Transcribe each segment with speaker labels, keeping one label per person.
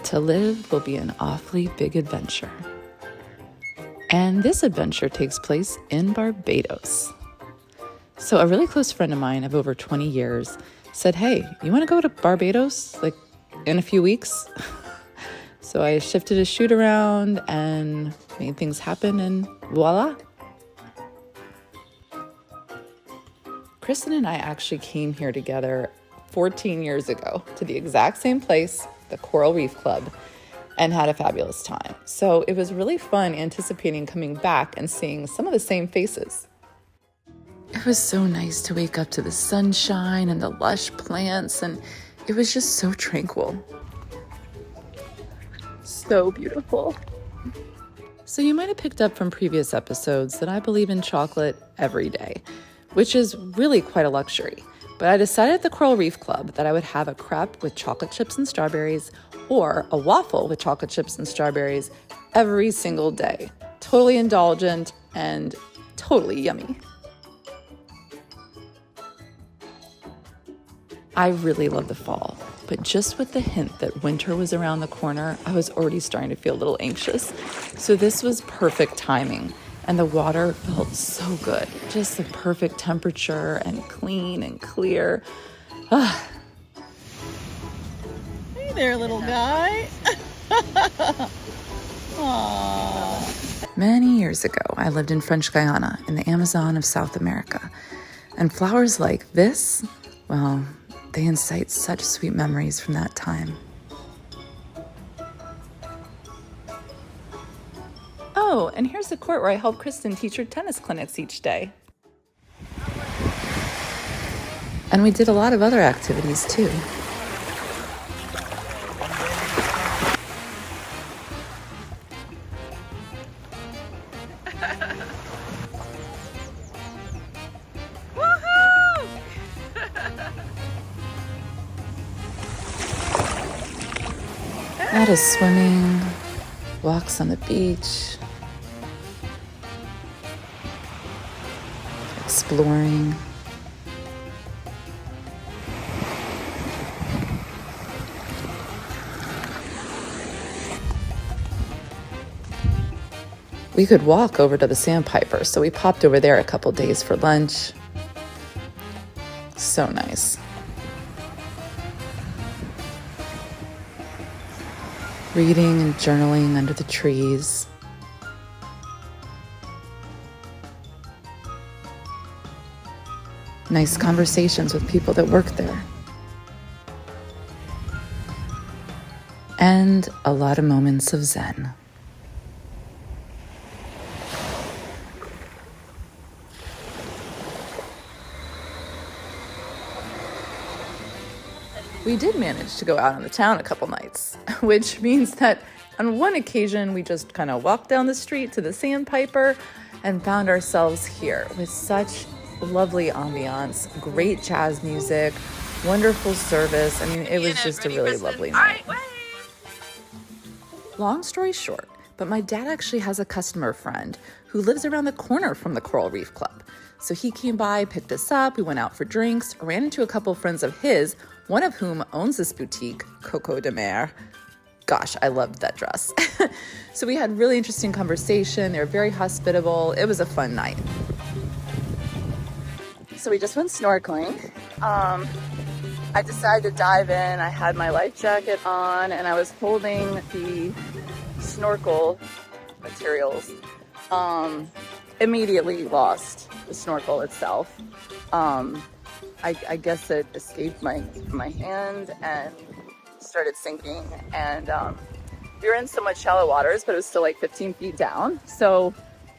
Speaker 1: to live will be an awfully big adventure. And this adventure takes place in Barbados. So a really close friend of mine of over 20 years said, hey, you want to go to Barbados like in a few weeks? So I shifted a shoot around and made things happen, and voila. Kristin and I actually came here together 14 years ago to the exact same place, the Coral Reef Club, and had a fabulous time. So it was really fun anticipating coming back and seeing some of the same faces. It was so nice to wake up to the sunshine and the lush plants, and it was just so tranquil. So beautiful. So you might have picked up from previous episodes that I believe in chocolate every day, which is really quite a luxury. But I decided at the Coral Reef Club that I would have a crepe with chocolate chips and strawberries or a waffle with chocolate chips and strawberries every single day. Totally indulgent and totally yummy. I really love the fall, but just with the hint that winter was around the corner, I was already starting to feel a little anxious. So this was perfect timing, and the water felt so good. Just the perfect temperature and clean and clear. Hey
Speaker 2: there, little guy. Aww.
Speaker 1: Many years ago, I lived in French Guiana in the Amazon of South America. And flowers like this, well, they incite such sweet memories from that time. Oh, and here's the court where I help Kristin teach her tennis clinics each day. And we did a lot of other activities too. That is swimming, walks on the beach, exploring. We could walk over to the Sandpiper, so we popped over there a couple days for lunch. So nice. Reading and journaling under the trees. Nice conversations with people that work there. And a lot of moments of zen. We did manage to go out on the town a couple nights, which means that on one occasion we just kind of walked down the street to the Sandpiper and found ourselves here with such lovely ambiance, great jazz music, wonderful service. I mean, it was just a really lovely night. Long story short, but my dad actually has a customer friend who lives around the corner from the Coral Reef Club. So he came by, picked us up, we went out for drinks, ran into a couple friends of his, one of whom owns this boutique, Coco de Mer. Gosh, I loved that dress. So we had really interesting conversation. They were very hospitable. It was a fun night. So we just went snorkeling. I decided to dive in. I had my life jacket on and I was holding the snorkel materials. Immediately lost the snorkel itself. I guess it escaped my hand and started sinking. And we were in somewhat shallow waters, but it was still like 15 feet down. So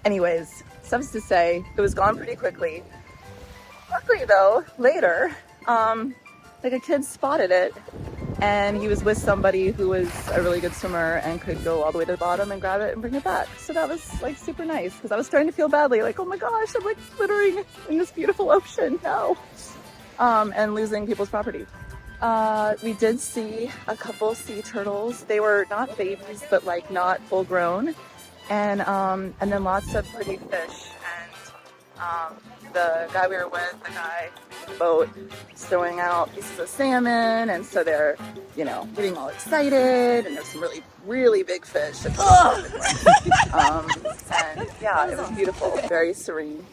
Speaker 1: anyways, suffice to say, it was gone pretty quickly. Luckily though, later, like a kid spotted it and he was with somebody who was a really good swimmer and could go all the way to the bottom and grab it and bring it back. So that was like super nice because I was starting to feel badly, like, oh my gosh, I'm like glittering in this beautiful ocean now. And losing people's property. We did see a couple sea turtles. They were not babies, but like not full grown. And then lots of pretty fish. And the guy we were with, the guy boat, throwing out pieces of salmon, and so they're, you know, getting all excited, and there's some really, really big fish. And yeah, it was beautiful, very serene.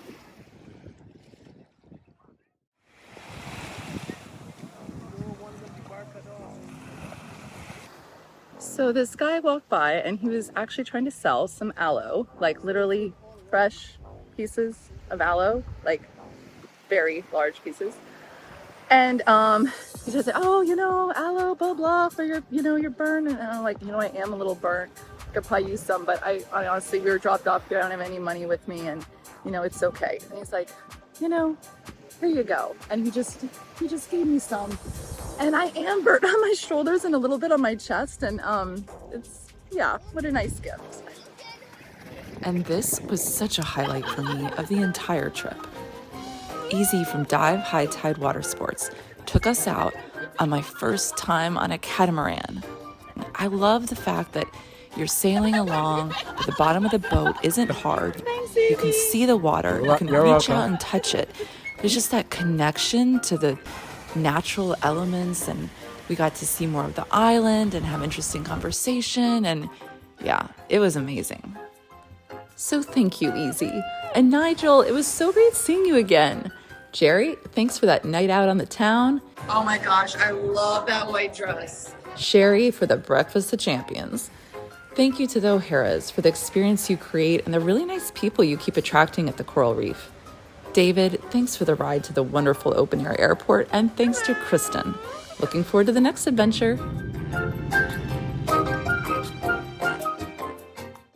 Speaker 1: So this guy walked by and he was actually trying to sell some aloe, like literally fresh pieces of aloe, like very large pieces. And he just said, oh, you know, aloe, blah, blah, for your, you know, your burn. And I'm like, you know, I am a little burnt. I could probably use some, but I honestly, we were dropped off here. I don't have any money with me, and, you know, it's okay. And he's like, you know, here you go. And he just gave me some. And I am burnt on my shoulders and a little bit on my chest. And it's, yeah, what a nice gift.
Speaker 3: And this was such a highlight for me of the entire trip. Easy from Dive Hightide Watersports took us out on my first time on a catamaran. I love the fact that you're sailing along, but the bottom of the boat isn't hard. You can see the water, you can reach out and touch it. There's just that connection to the natural elements, and we got to see more of the island and have interesting conversation, and yeah, it was amazing. So thank you, Easy. And Nigel, it was so great seeing you again. Jerry, thanks for that night out on the town.
Speaker 1: Oh my gosh, I love that white dress.
Speaker 3: Sherry for the Breakfast of Champions. Thank you to the O'Haras for the experience you create and the really nice people you keep attracting at the Coral Reef. David, thanks for the ride to the wonderful open-air airport, and thanks to Kristin. Looking forward to the next adventure.